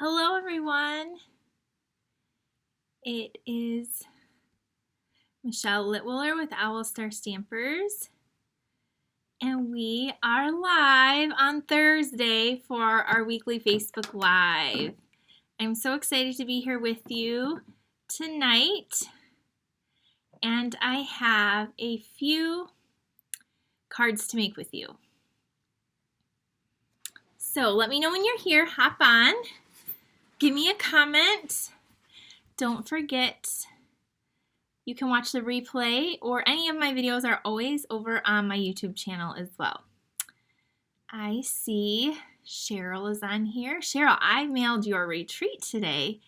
Hello everyone, it is Michelle Litwiller with Owl Star Stampers, and we are live on Thursday for our weekly Facebook Live. I'm so excited to be here with you tonight, and I have a few cards to make with you. So let me know when you're here, hop on. Give me a comment. Don't forget, you can watch the replay, or any of my videos are always over on my YouTube channel as well. I see Cheryl is on here. Cheryl, I mailed your retreat today.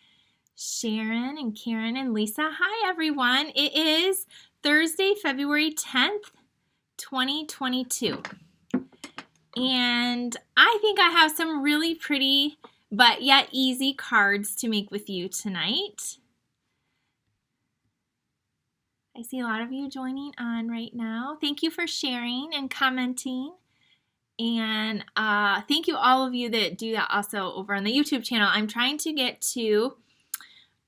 Sharon and Karen and Lisa, hi everyone. It is Thursday, February 10th, 2022. And I think I have some really pretty but yet easy cards to make with you tonight. I see a lot of you joining on right now. Thank you for sharing and commenting. And thank you all of you that do that also over on the YouTube channel. I'm trying to get to,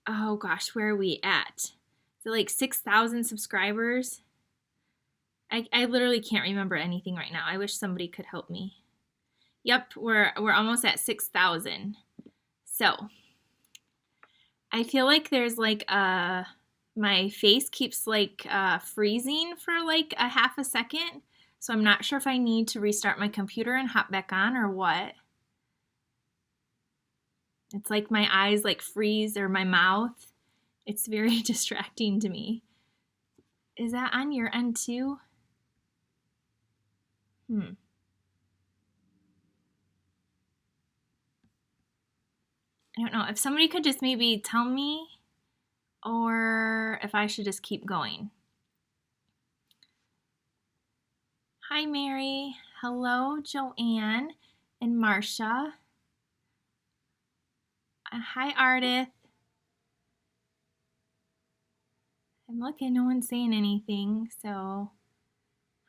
oh gosh, where are we at? Is it like 6,000 subscribers? I literally can't remember anything right now. I wish somebody could help me. Yep, we're almost at 6,000. So I feel like there's like my face keeps like freezing for like a half a second. So I'm not sure if I need to restart my computer and hop back on or what. It's like my eyes like freeze, or my mouth. It's very distracting to me. Is that on your end too? I don't know if somebody could just maybe tell me, or if I should just keep going. Hi, Mary. Hello, Joanne and Marcia. Hi, Ardith. I'm looking, no one's saying anything, so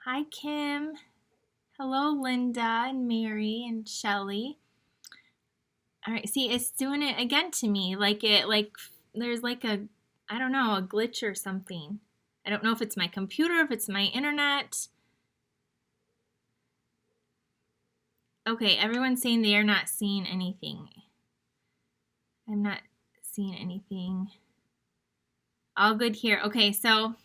hi, Kim. Hello, Linda and Mary and Shelly. All right, see, it's doing it again to me. Like there's like a, I don't know, a glitch or something. I don't know if it's my computer, if it's my internet. Okay, everyone's saying they are not seeing anything. I'm not seeing anything. All good here. Okay, so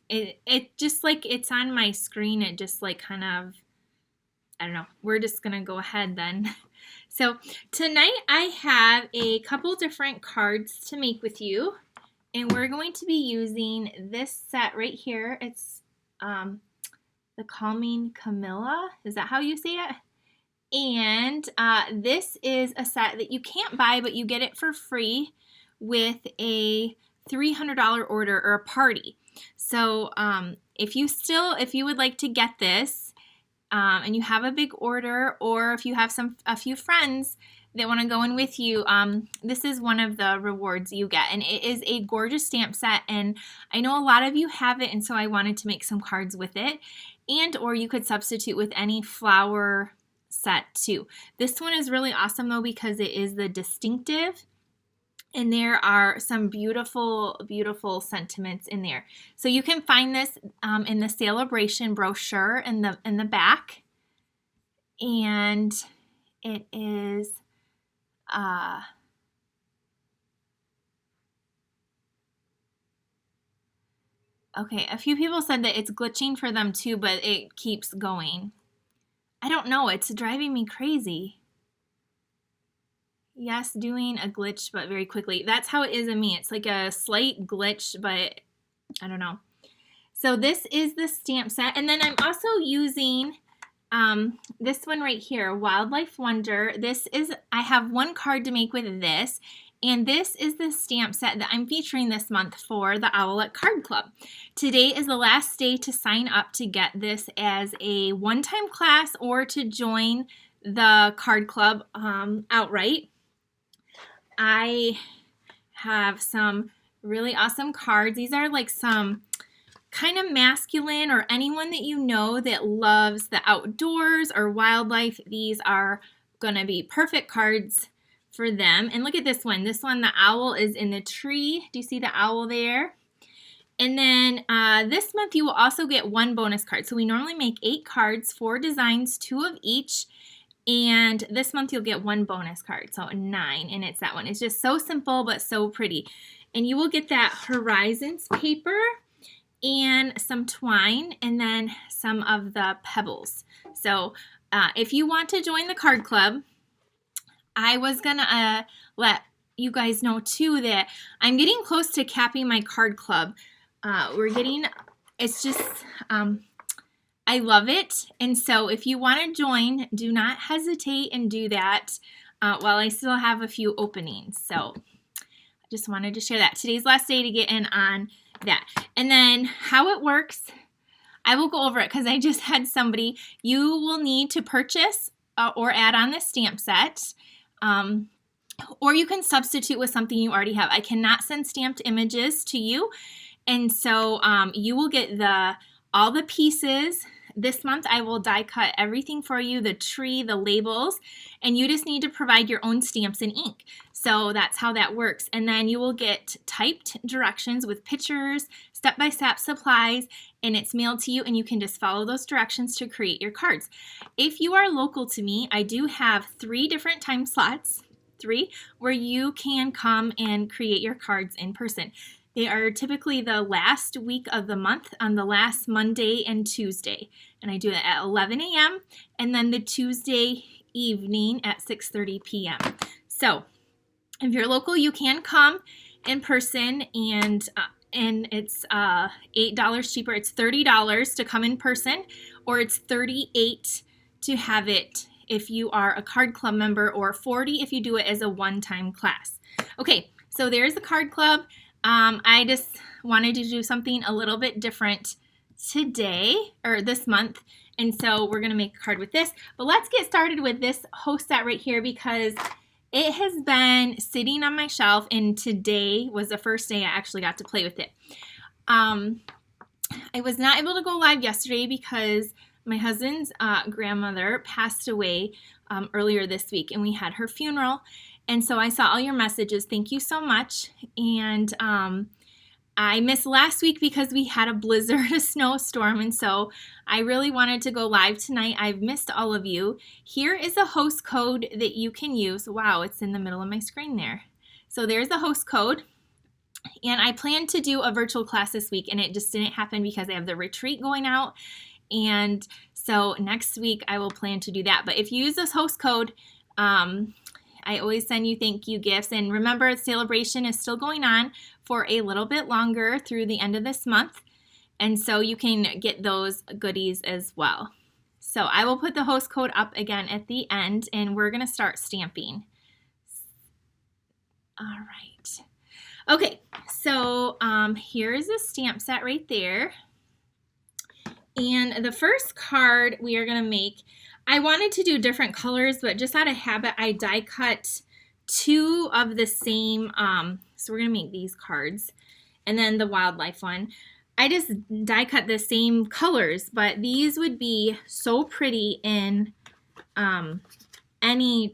it just like, it's on my screen. It just like kind of, I don't know. We're just going to go ahead then. So tonight I have a couple different cards to make with you, and we're going to be using this set right here. It's the Calming Camellia. Is that how you say it? And this is a set that you can't buy, but you get it for free with a $300 order or a party. So if you would like to get this, and you have a big order, or if you have a few friends that want to go in with you, this is one of the rewards you get. And it is a gorgeous stamp set, and I know a lot of you have it, and so I wanted to make some cards with it. And or you could substitute with any flower set too. This one is really awesome though, because it is the distinctive, and there are some beautiful, beautiful sentiments in there. So you can find this in the Sale-A-Bration brochure in the back, and it is okay. A few people said that it's glitching for them too, but it keeps going. I don't know. It's driving me crazy. Yes, doing a glitch, but very quickly. That's how it is in me. It's like a slight glitch, but I don't know. So this is the stamp set. And then I'm also using this one right here, Wildlife Wonder. I have one card to make with this. And this is the stamp set that I'm featuring this month for the OWLET Card Club. Today is the last day to sign up to get this as a one-time class, or to join the card club outright. I have some really awesome cards. These are like some kind of masculine, or anyone that you know that loves the outdoors or wildlife. These are going to be perfect cards for them. And look at this one. This one, the owl is in the tree. Do you see the owl there? And then this month you will also get 1 bonus card. So we normally make 8 cards, 4 designs, 2 of each. And this month you'll get 1 bonus card, so 9, and it's that one. It's just so simple but so pretty. And you will get that Horizons paper and some twine and then some of the pebbles. So if you want to join the card club, I was gonna let you guys know too that I'm getting close to capping my card club. It's just, I love it. And so if you want to join, do not hesitate and do that while I still have a few openings. So I just wanted to share that. Today's last day to get in on that. And then how it works, I will go over it because I just had somebody. You will need to purchase or add on the stamp set. Or you can substitute with something you already have. I cannot send stamped images to you. And so you will get all the pieces. This month I will die cut everything for you, the tree, the labels, and you just need to provide your own stamps and ink. So that's how that works. And then you will get typed directions with pictures, step-by-step supplies, and it's mailed to you, and you can just follow those directions to create your cards. If you are local to me, I do have 3 different time slots, 3, where you can come and create your cards in person. They are typically the last week of the month on the last Monday and Tuesday. And I do it at 11 a.m. and then the Tuesday evening at 6:30 p.m. So if you're local, you can come in person, and it's $8 cheaper. It's $30 to come in person, or it's $38 to have it if you are a card club member, or $40 if you do it as a one-time class. Okay, so there's the card club. I just wanted to do something a little bit different today, or this month, and so we're going to make a card with this. But let's get started with this host set right here, because it has been sitting on my shelf, and today was the first day I actually got to play with it. I was not able to go live yesterday because my husband's grandmother passed away earlier this week, and we had her funeral. And so I saw all your messages. Thank you so much. And I missed last week because we had a blizzard, a snowstorm, and so I really wanted to go live tonight. I've missed all of you. Here is a host code that you can use. Wow, it's in the middle of my screen there. So there's the host code. And I planned to do a virtual class this week, and it just didn't happen because I have the retreat going out. And so next week I will plan to do that. But if you use this host code, I always send you thank you gifts. And remember, Sale-A-Bration is still going on for a little bit longer through the end of this month. And so you can get those goodies as well. So I will put the host code up again at the end, and we're going to start stamping. All right. Okay, so here is the stamp set right there. And the first card we are going to make, I wanted to do different colors, but just out of habit, I die cut 2 of the same, so we're going to make these cards. And then the wildlife one. I just die cut the same colors, but these would be so pretty in any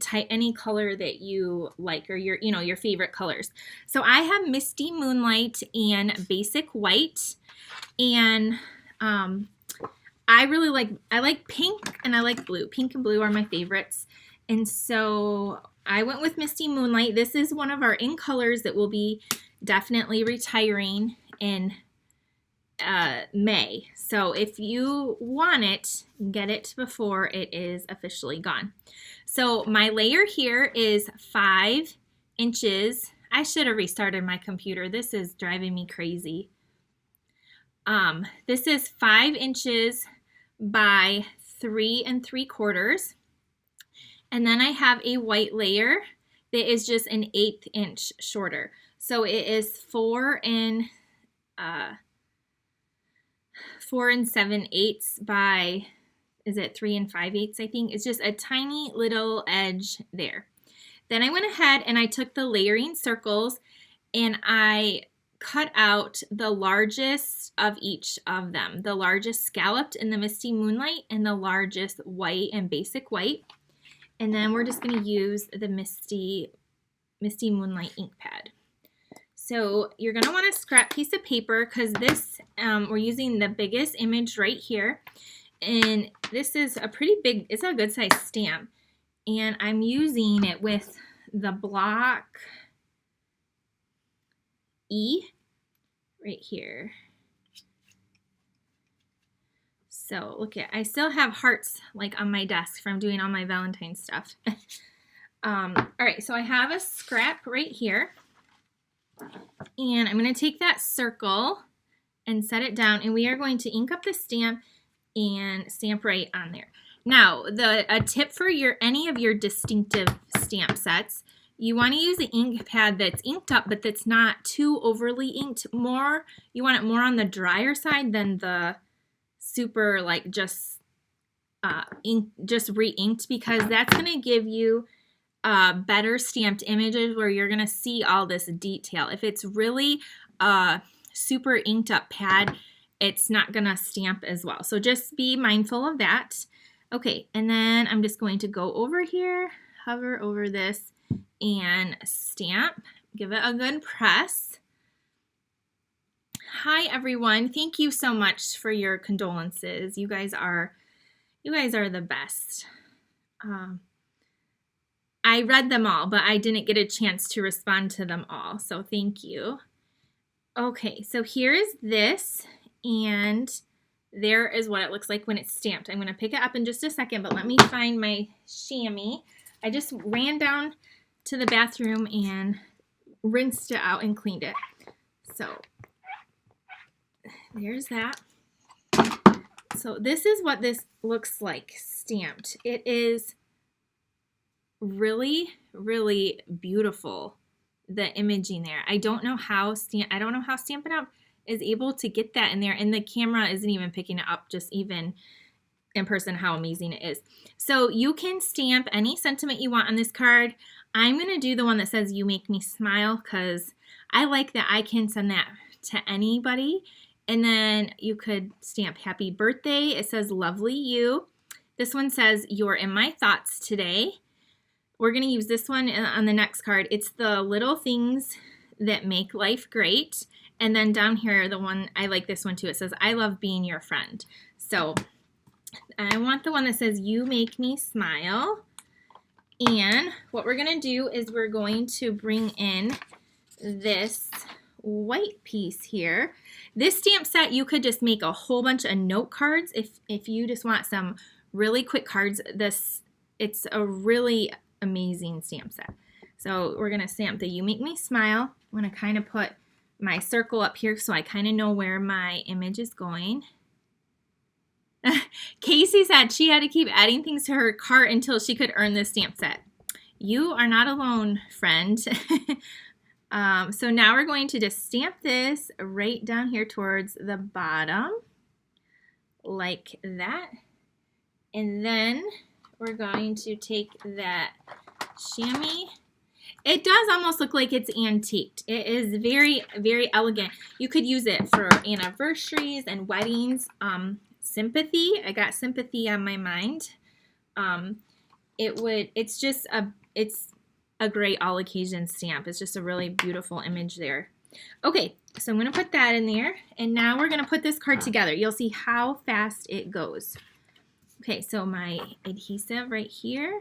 color that you like, or your favorite colors. So I have Misty Moonlight and Basic White, and I like pink and I like blue. Pink and blue are my favorites. And so I went with Misty Moonlight. This is one of our in colors that will be definitely retiring in May. So if you want it, get it before it is officially gone. So my layer here is 5 inches. I should have restarted my computer. This is driving me crazy. This is 5 inches by 3 3/4. And then I have a white layer that is just an 1/8 inch shorter. So it is 4 7/8 by, is it 3 5/8, I think? It's just a tiny little edge there. Then I went ahead and I took the layering circles and I cut out the largest of each of them. The largest scalloped in the Misty Moonlight and the largest white and Basic White. And then we're just going to use the Misty Misty Moonlight ink pad. So you're going to want a scrap piece of paper because this, we're using the biggest image right here. And this is a pretty big, it's a good size stamp. And I'm using it with the block E right here. So look at, I still have hearts like on my desk from doing all my Valentine stuff. All right, so I have a scrap right here. And I'm going to take that circle and set it down. And we are going to ink up the stamp and stamp right on there. Now, a tip for any of your distinctive stamp sets, you want to use an ink pad that's inked up, but that's not too overly inked. You want it more on the drier side than the super like just re-inked, because that's going to give you better stamped images where you're going to see all this detail. If it's really super inked up pad, it's not going to stamp as well. So just be mindful of that. Okay, and then I'm just going to go over here, hover over this, and stamp. Give it a good press. Hi everyone, thank you so much for your condolences. You guys are the best. I read them all, but I didn't get a chance to respond to them all, so thank you. Okay, so here is this, and there is what it looks like when it's stamped. I'm going to pick it up in just a second, but let me find my chamois. I just ran down to the bathroom and rinsed it out and cleaned it. So there's that. So this is what this looks like stamped. It is really, really beautiful, the imaging there. I don't know how Stampin' Up! Is able to get that in there, and the camera isn't even picking it up, just even in person how amazing it is. So you can stamp any sentiment you want on this card. I'm going to do the one that says "You Make Me Smile" because I like that I can send that to anybody. And then you could stamp "Happy Birthday." It says "Lovely You." This one says "You're in My Thoughts Today." We're going to use this one on the next card. It's the little things that make life great. And then down here, the one, I like this one too. It says, "I love being your friend." So I want the one that says "You Make Me Smile." And what we're going to do is we're going to bring in this white piece here. This stamp set, you could just make a whole bunch of note cards if you just want some really quick cards. It's a really amazing stamp set. So we're going to stamp the "You Make Me Smile." I'm going to kind of put my circle up here so I kind of know where my image is going. Casey said she had to keep adding things to her cart until she could earn this stamp set. You are not alone, friend. So now we're going to just stamp this right down here towards the bottom, like that. And then we're going to take that chamois. It does almost look like it's antiqued. It is very, very elegant. You could use it for anniversaries and weddings. Sympathy. I got sympathy on my mind. It's a great all occasion stamp. It's just a really beautiful image there. Okay, so I'm going to put that in there. And now we're going to put this card together. You'll see how fast it goes. Okay, so my adhesive right here.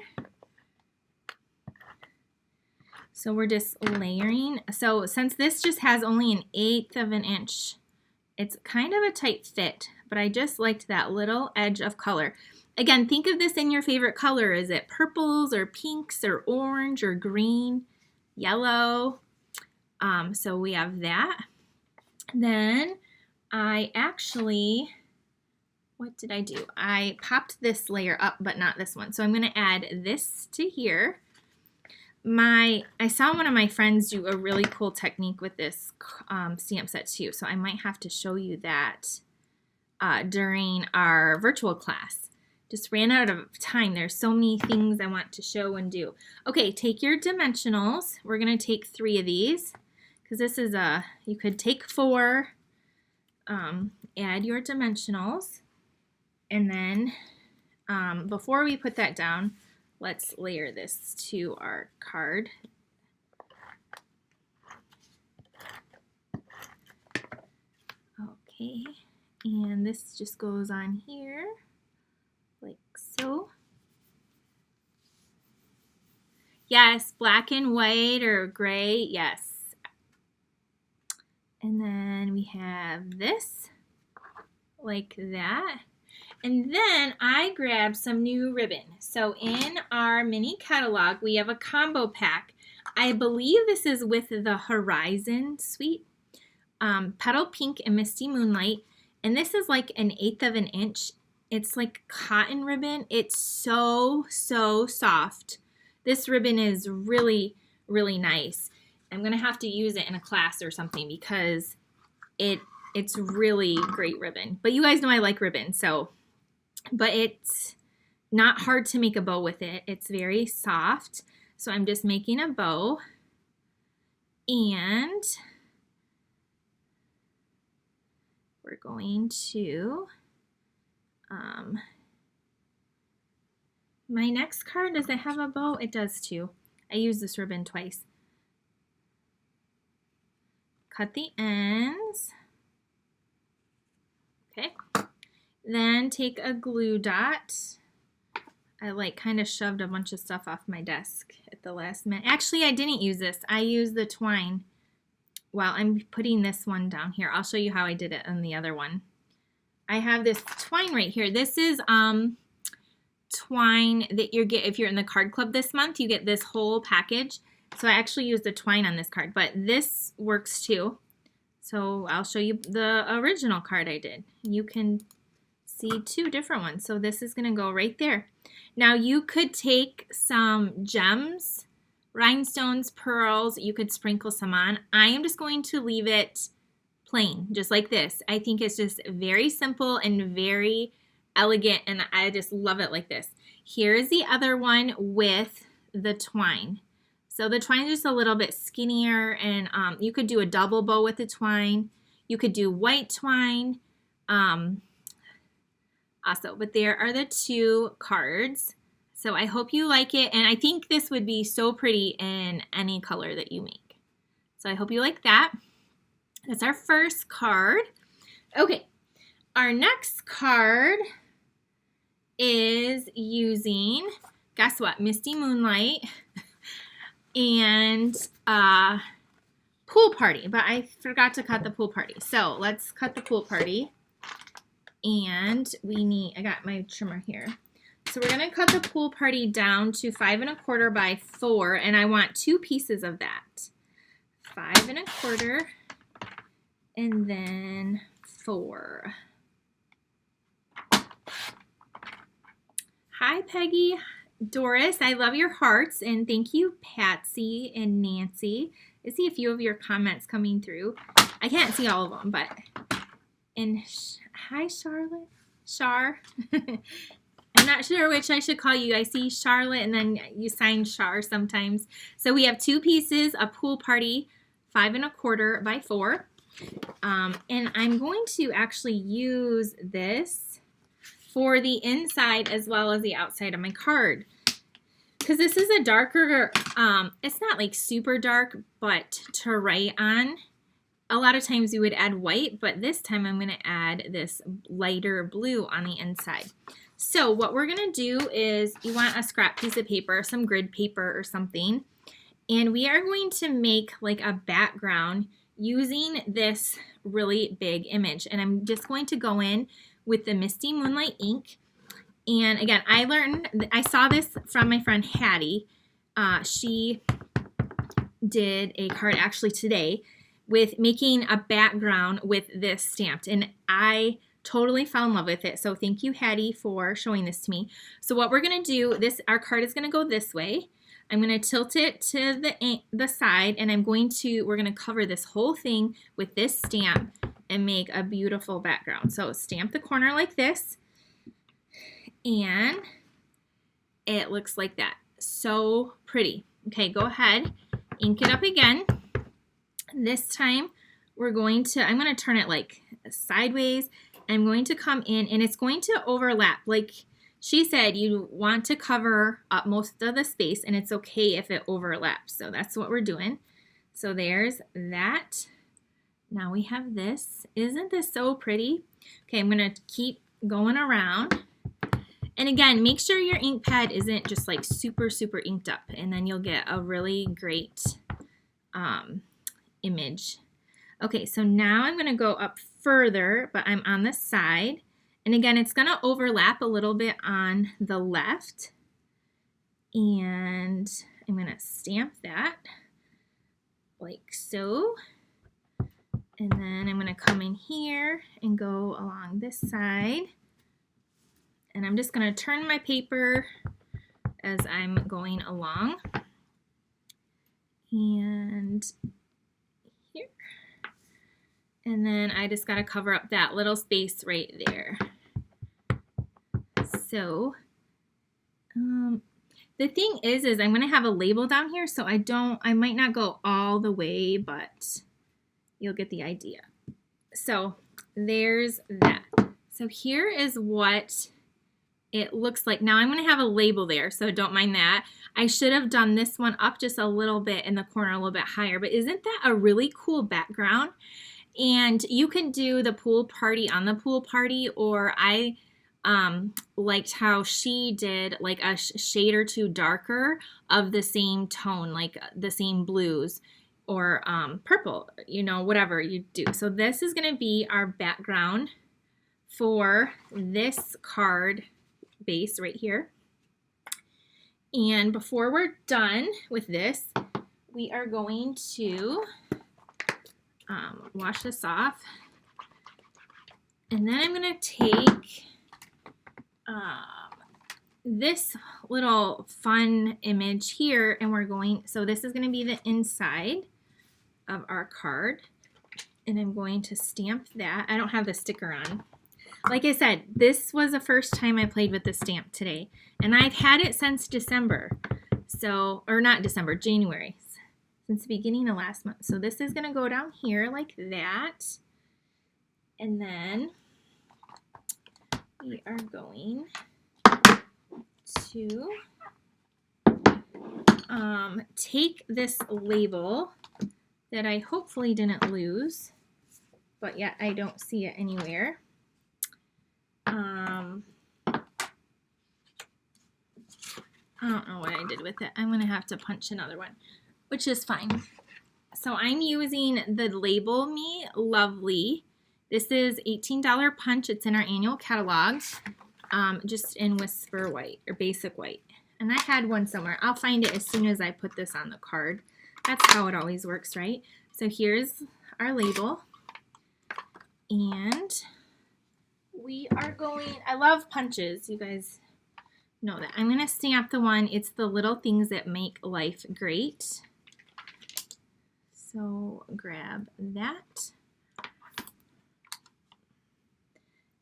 So we're just layering. So since this just has only 1/8 of an inch, it's kind of a tight fit, but I just liked that little edge of color. Again, think of this in your favorite color. Is it purples or pinks or orange or green, yellow? So we have that. Then I actually, what did I do? I popped this layer up, but not this one. So I'm going to add this to here. I saw one of my friends do a really cool technique with this stamp set too, so I might have to show you that during our virtual class. Just ran out of time. There's so many things I want to show and do. Okay, take your dimensionals. We're going to take 3 of these because this is you could take 4, add your dimensionals, and then before we put that down, let's layer this to our card. Okay, and this just goes on here like so. Yes, black and white or gray, yes. And then we have this, like that. And then I grabbed some new ribbon. So in our mini catalog, we have a combo pack. I believe this is with the Horizon Suite, Petal Pink and Misty Moonlight. And this is like 1/8 of an inch. It's like cotton ribbon. It's so, so soft. This ribbon is really, really nice. I'm going to have to use it in a class or something because it's really great ribbon. But you guys know I like ribbon, so, but it's not hard to make a bow with it. It's very soft. So I'm just making a bow, and we're going to, my next card, does it have a bow? It does too. I used this ribbon twice. Cut the ends. Okay. Then take a glue dot. I like kind of shoved a bunch of stuff off my desk at the last minute. Actually, I didn't use this. I used the twine. Well, I'm putting this one down here. I'll show you how I did it on the other one. I have this twine right here. This is twine that you get if you're in the card club this month. You get this whole package. So I actually used the twine on this card, but this works too. So I'll show you the original card I did. You can see 2 different ones. So this is going to go right there. Now you could take some gems, rhinestones, pearls. You could sprinkle some on. I am just going to leave it plain, just like this. I think it's just very simple and very elegant, and I just love it like this. Here's the other one with the twine. So the twine is just a little bit skinnier, and you could do a double bow with the twine. You could do white twine also, but there are the 2 cards. So I hope you like it, and I think this would be so pretty in any color that you make. So I hope you like that. That's our first card. Okay, our next card is using, guess what, Misty Moonlight and Pool Party, but I forgot to cut the Pool Party. So let's cut the Pool Party. And we need, I got my trimmer here. So we're going to cut the Pool Party down to 5 1/4 by 4, and I want 2 pieces of that. 5 1/4 and then 4. Hi, Peggy. Doris, I love your hearts, and thank you, Patsy and Nancy. I see a few of your comments coming through. I can't see all of them, but, and hi, Charlotte, Char. I'm not sure which I should call you. I see Charlotte, and then you sign Char sometimes. So we have 2 pieces, a Pool Party, 5 1/4 by 4. And I'm going to actually use this for the inside as well as the outside of my card. Because this is a darker, it's not like super dark, but to write on, a lot of times you would add white, but this time I'm going to add this lighter blue on the inside. So what we're going to do is, you want a scrap piece of paper, some grid paper or something, and we are going to make like a background using this really big image. And I'm just going to go in with the Misty Moonlight ink. And again, I saw this from my friend Hattie. She did a card actually today with making a background with this stamped, and I totally fell in love with it. So thank you, Hattie, for showing this to me. So what we're going to do, our card is going to go this way. I'm going to tilt it to the side, and we're going to cover this whole thing with this stamp and make a beautiful background. So stamp the corner like this, and it looks like that. So pretty. Okay, go ahead, ink it up again. This time I'm going to turn it like sideways. I'm going to come in, and it's going to overlap. Like she said, you want to cover up most of the space, and it's okay if it overlaps. So that's what we're doing. So there's that. Now we have this. Isn't this so pretty? Okay, I'm gonna keep going around. And again, make sure your ink pad isn't just like super, super inked up, and then you'll get a really great image. Okay, so now I'm gonna go up further, but I'm on the side. And again, it's gonna overlap a little bit on the left. And I'm gonna stamp that like so. And then I'm gonna come in here and go along this side. And I'm just gonna turn my paper as I'm going along. And here. And then I just gotta cover up that little space right there. So, the thing is I'm going to have a label down here, so I might not go all the way, but you'll get the idea. So there's that. So here is what it looks like. Now I'm going to have a label there, so don't mind that. I should have done this one up just a little bit in the corner, a little bit higher, but isn't that a really cool background? And you can do the pool party on the pool party, or I liked how she did like a shade or two darker of the same tone, like the same blues or purple, you know, whatever you do. So this is going to be our background for this card base right here. And before we're done with this, we are going to wash this off. And then I'm going to take this little fun image here, and we're going, so this is going to be the inside of our card, and I'm going to stamp that. I don't have the sticker on. Like I said, this was the first time I played with the stamp today, and I've had it since December, so, or not December, January, since the beginning of last month. So this is going to go down here like that, and then we are going to take this label that I hopefully didn't lose, but yet I don't see it anywhere. I don't know what I did with it. I'm going to have to punch another one, which is fine. So I'm using the Label Me Lovely. This is $18 punch. It's in our annual catalog, just in Whisper White or Basic White. And I had one somewhere. I'll find it as soon as I put this on the card. That's how it always works, right? So here's our label. And we are going, I love punches. You guys know that. I'm going to stamp the one, it's the little things that make life great. So grab that.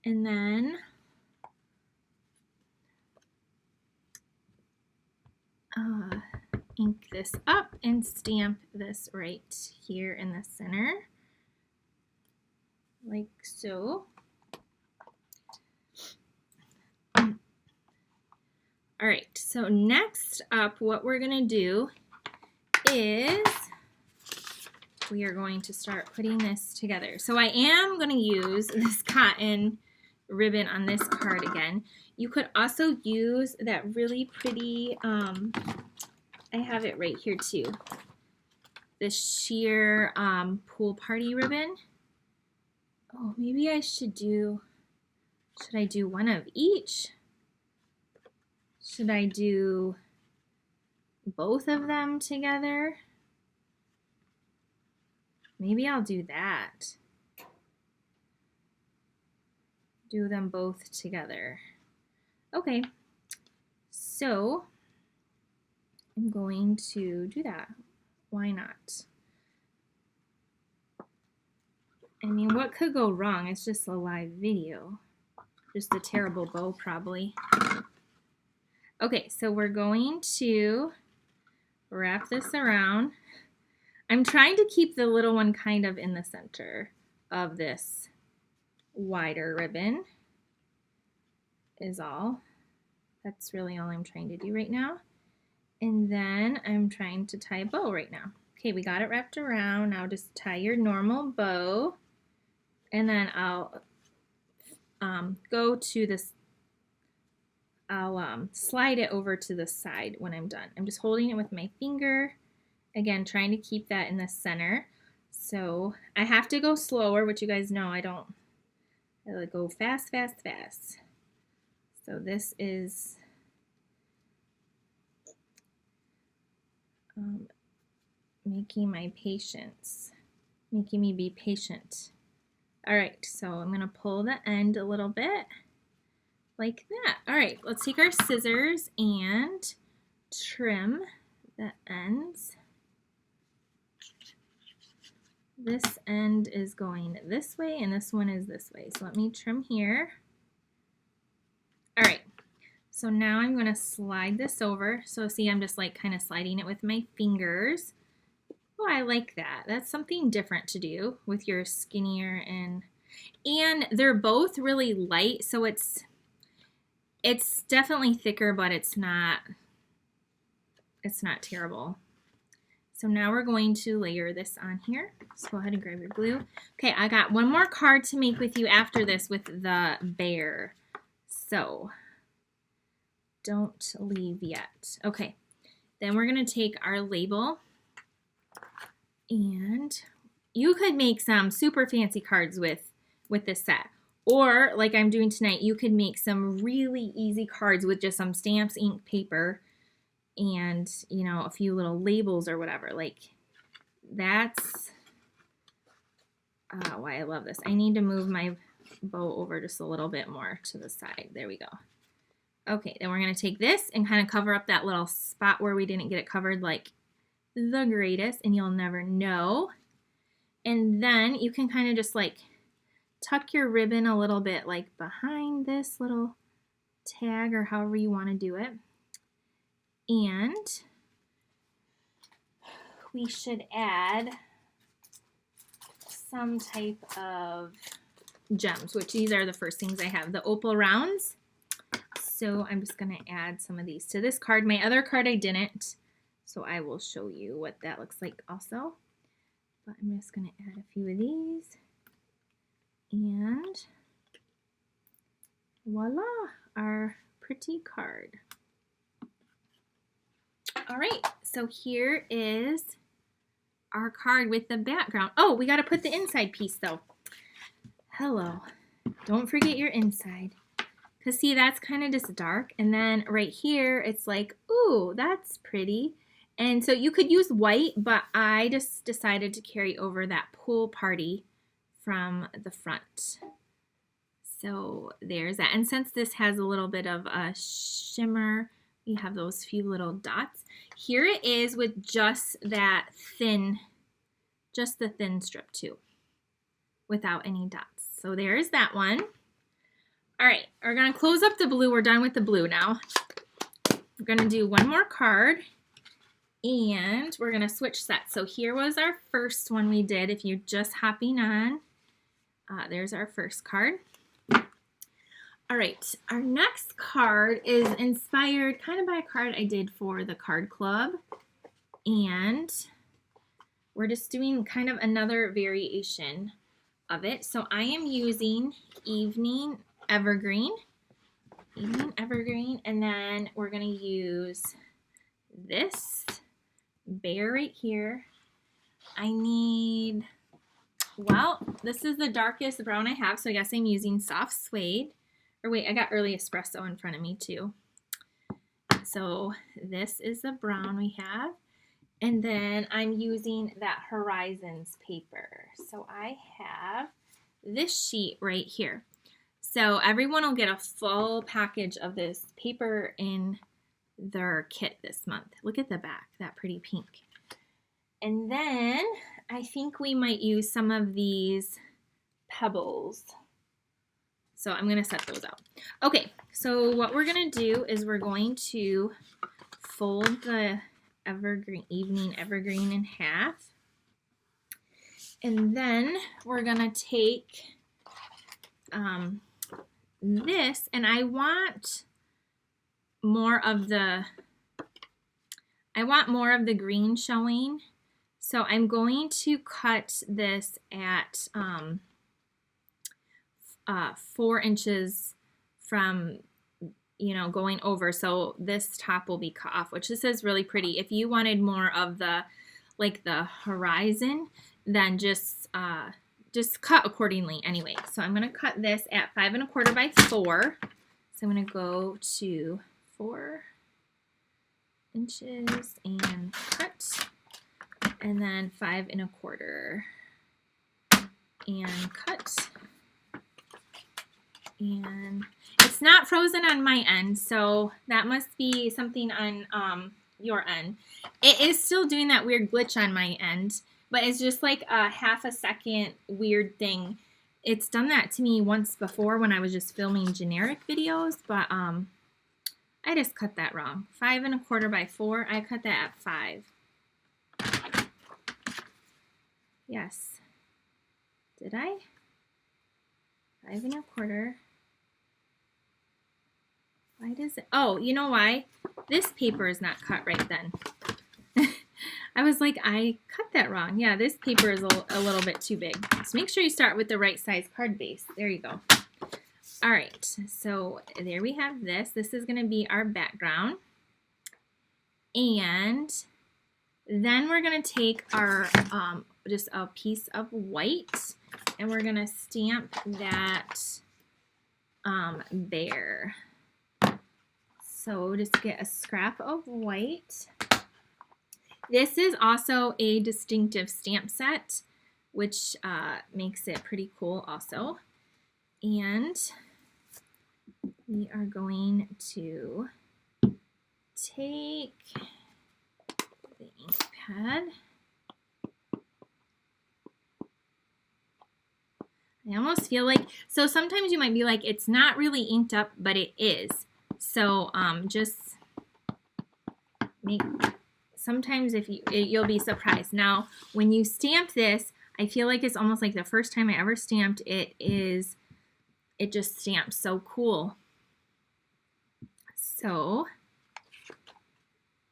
And then ink this up and stamp this right here in the center, like so. All right, so next up, what we're gonna do is we are going to start putting this together. So I am gonna use this cotton ribbon on this card again. You could also use that really pretty, I have it right here too, this sheer pool party ribbon. Oh, maybe I should I do one of each? Should I do both of them together? Maybe I'll do that. Do them both together. Okay, so I'm going to do that. Why not? I mean, what could go wrong? It's just a live video. Just a terrible bow, probably. Okay, so we're going to wrap this around. I'm trying to keep the little one kind of in the center of this wider ribbon is all. That's really all I'm trying to do right now. And then I'm trying to tie a bow right now. Okay, we got it wrapped around. Now just tie your normal bow, and then I'll go to this, I'll slide it over to the side when I'm done. I'm just holding it with my finger, again, trying to keep that in the center. So I have to go slower, which you guys know I go fast, fast, fast. So this is making me be patient. All right, so I'm going to pull the end a little bit like that. All right, let's take our scissors and trim the ends. This end is going this way and this one is this way. So let me trim here. All right, so now I'm going to slide this over. So see, I'm just like kind of sliding it with my fingers. Oh, I like that. That's something different to do with your skinnier and they're both really light, so it's definitely thicker, but it's not terrible. So now we're going to layer this on here. So go ahead and grab your glue. Okay, I got one more card to make with you after this with the bear. So don't leave yet. Okay, then we're gonna take our label, and you could make some super fancy cards with this set. Or like I'm doing tonight, you could make some really easy cards with just some stamps, ink, paper, and you know, a few little labels or whatever. Like that's why I love this. I need to move my bow over just a little bit more to the side. There we go. Okay, then we're going to take this and kind of cover up that little spot where we didn't get it covered like the greatest, and you'll never know. And then you can kind of just like tuck your ribbon a little bit like behind this little tag or however you want to do it. And we should add some type of gems, which these are the first things I have, the opal rounds. So I'm just going to add some of these to this card. My other card I didn't, so I will show you what that looks like also. But I'm just going to add a few of these. And voila, our pretty card. All right, so here is our card with the background. Oh, we got to put the inside piece though. Hello, don't forget your inside. Because see, that's kind of just dark. And then right here, it's like, ooh, that's pretty. And so you could use white, but I just decided to carry over that pool party from the front. So there's that. And since this has a little bit of a shimmer, we have those few little dots. Here it is with just that thin, just the thin strip too, without any dots. So there's that one. All right, we're gonna close up the blue. We're done with the blue now. We're gonna do one more card and we're gonna switch sets. So here was our first one we did. If you're just hopping on, there's our first card. All right, our next card is inspired kind of by a card I did for the card club. And we're just doing kind of another variation of it. So I am using Evening Evergreen, and then we're going to use this bear right here. I need, well, this is the darkest brown I have, so I guess I'm using soft suede. Or wait, I got early espresso in front of me too. So this is the brown we have. And then I'm using that Horizons paper. So I have this sheet right here. So everyone will get a full package of this paper in their kit this month. Look at the back, that pretty pink. And then I think we might use some of these pebbles. So I'm going to set those out. Okay, so what we're going to do is we're going to fold the Evening Evergreen in half. And then we're going to take this, and I want more of the green showing. So I'm going to cut this at 4 inches from, you know, going over. So this top will be cut off, which this is really pretty. If you wanted more of the, like the horizon, then just cut accordingly anyway. So I'm going to cut this at 5 1/4 by 4. So I'm going to go to 4 inches and cut, and then 5 1/4 and cut. And it's not frozen on my end, so that must be something on your end. It is still doing that weird glitch on my end, but it's just like a ½ a second weird thing. It's done that to me once before when I was just filming generic videos, but I just cut that wrong. 5 1/4 by 4, I cut that at 5. Yes. Did I? 5 1/4. Why does it? Oh, you know why? This paper is not cut right then. I was like, I cut that wrong. Yeah, this paper is a little bit too big. So make sure you start with the right size card base. There you go. All right, so there we have this. This is going to be our background. And then we're going to take our just a piece of white, and we're going to stamp that bear. So just get a scrap of white. This is also a distinctive stamp set, which makes it pretty cool also. And we are going to take the ink pad. I almost feel like, so sometimes you might be like, it's not really inked up, but it is. So just make, sometimes if you'll be surprised. Now, when you stamp this, I feel like it's almost like the first time I ever stamped it just stamps so cool. So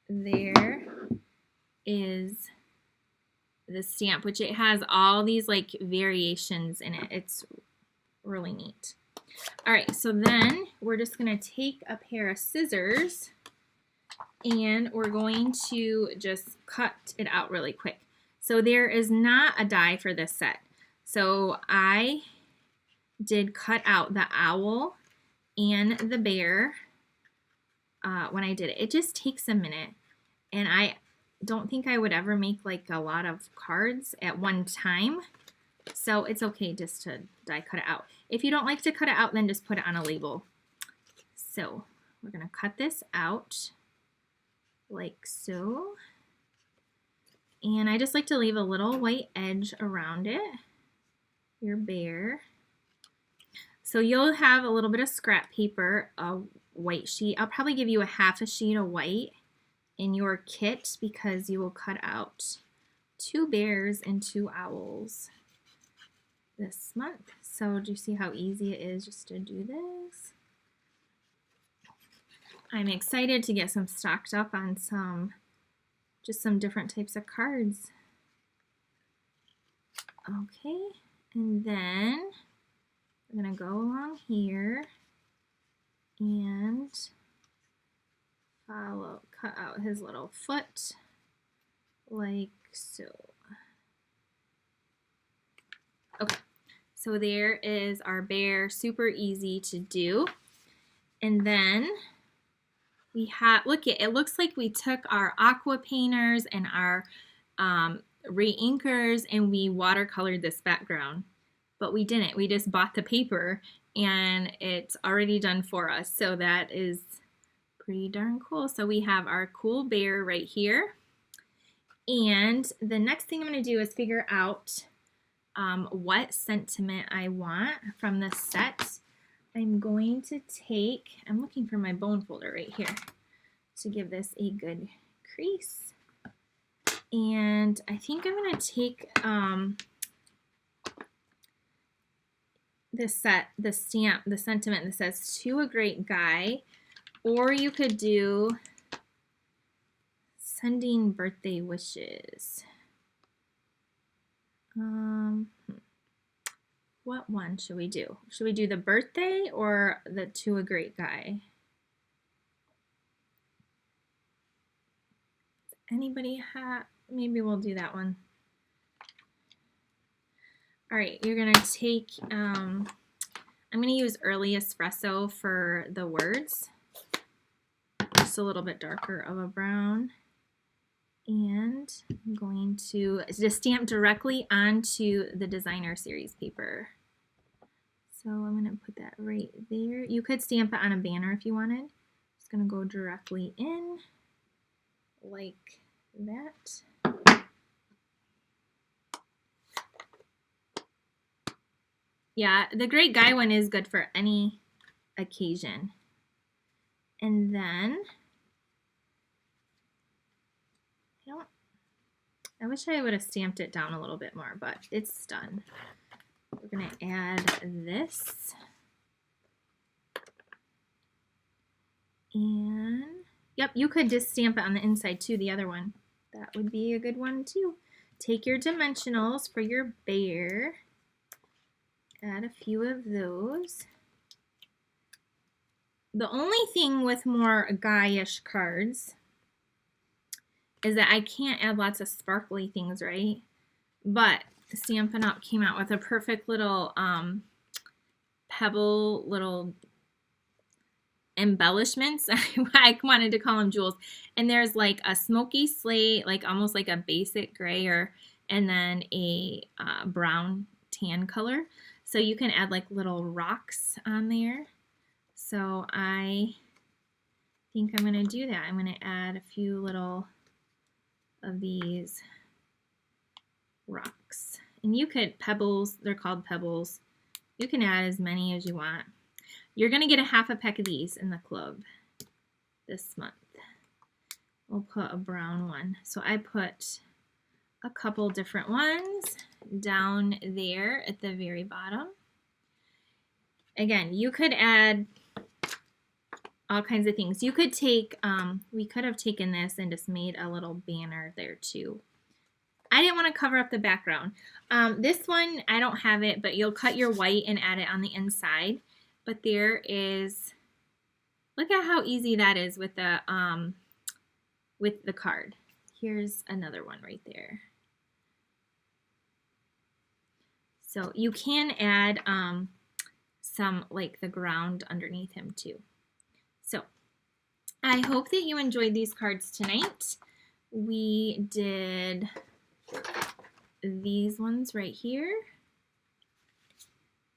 there is the stamp, which it has all these like variations in it. It's really neat. All right, so then we're just going to take a pair of scissors and we're going to just cut it out really quick. So there is not a die for this set. So I did cut out the owl and the bear when I did it. It just takes a minute, and I don't think I would ever make like a lot of cards at one time. So it's okay just to die cut it out. If you don't like to cut it out, then just put it on a label. So we're going to cut this out like so. And I just like to leave a little white edge around it, your bear. So you'll have a little bit of scrap paper, a white sheet. I'll probably give you a ½ a sheet of white in your kit because you will cut out 2 bears and 2 owls this month. So do you see how easy it is just to do this? I'm excited to get some stocked up on just some different types of cards. Okay, and then we're gonna go along here and cut out his little foot like so. Okay, so there is our bear, super easy to do. And then we have, look, it looks like we took our aqua painters and our re-inkers and we watercolored this background, but we didn't. We just bought the paper and it's already done for us. So that is pretty darn cool. So we have our cool bear right here. And the next thing I'm going to do is figure out what sentiment I want from the set. I'm going to take, I'm looking for my bone folder right here to give this a good crease. And I think I'm going to take the stamp, the sentiment that says, "To a great guy," or you could do "Sending birthday wishes." What one should we do? Should we do the birthday or the to a great guy? Anybody have? Maybe we'll do that one. All right, you're gonna take, I'm gonna use early espresso for the words. Just a little bit darker of a brown. And I'm going to just stamp directly onto the designer series paper. So I'm gonna put that right there. You could stamp it on a banner if you wanted. Just gonna go directly in like that. Yeah, the Great Guy one is good for any occasion. And then, I wish I would have stamped it down a little bit more, but it's done. We're gonna add this. And, yep, you could just stamp it on the inside too, the other one. That would be a good one too. Take your dimensionals for your bear. Add a few of those. The only thing with more guy-ish cards is that I can't add lots of sparkly things, right? But Stampin' Up! Came out with a perfect little pebble little embellishments. I wanted to call them jewels. And there's like a smoky slate, like almost like a basic gray, and then a brown tan color. So you can add like little rocks on there. So I think I'm going to do that. I'm going to add a few little of these rocks. And you could, pebbles, they're called pebbles. You can add as many as you want. You're going to get a half a pack of these in the club this month. We'll put a brown one. So I put a couple different ones down there at the very bottom. Again, you could add all kinds of things. You could take, we could have taken this and just made a little banner there too. I didn't want to cover up the background. This one, I don't have it, but you'll cut your white and add it on the inside. But there is, look at how easy that is with the card. Here's another one right there. So you can add some like the ground underneath him too. So I hope that you enjoyed these cards tonight. We did these ones right here.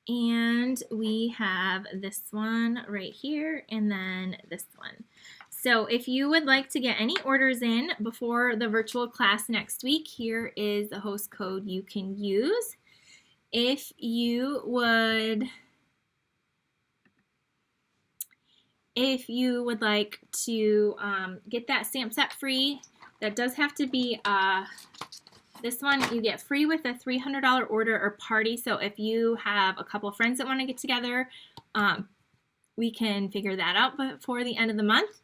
And we have this one right here and then this one. So if you would like to get any orders in before the virtual class next week, here is the host code you can use. If you would like to get that stamp set free, that does have to be this one you get free with a $300 order or party. So if you have a couple of friends that want to get together, we can figure that out before the end of the month.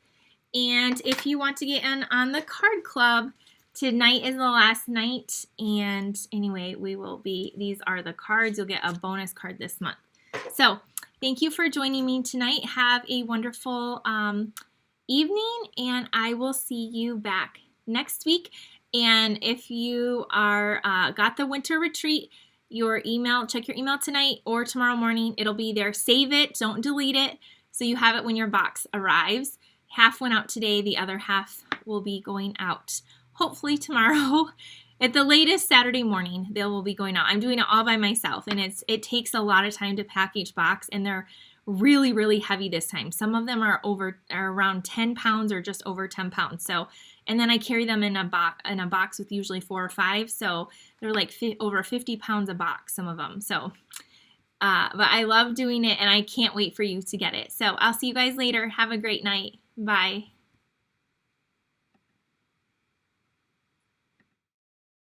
And if you want to get in on the card club, tonight is the last night. And anyway, these are the cards. You'll get a bonus card this month. So thank you for joining me tonight. Have a wonderful evening, and I will see you back next week. And if you are got the winter retreat, check your email tonight or tomorrow morning. It'll be there. Save it. Don't delete it. So you have it when your box arrives. Half went out today. The other half will be going out hopefully tomorrow. At the latest Saturday morning, they will be going out. I'm doing it all by myself, and it takes a lot of time to pack each box, and they're really, really heavy this time. Some of them are around 10 pounds or just over 10 pounds. So, and then I carry them in a box with usually 4 or 5. So they're like over 50 pounds a box, some of them. So, but I love doing it, and I can't wait for you to get it. So I'll see you guys later. Have a great night. Bye.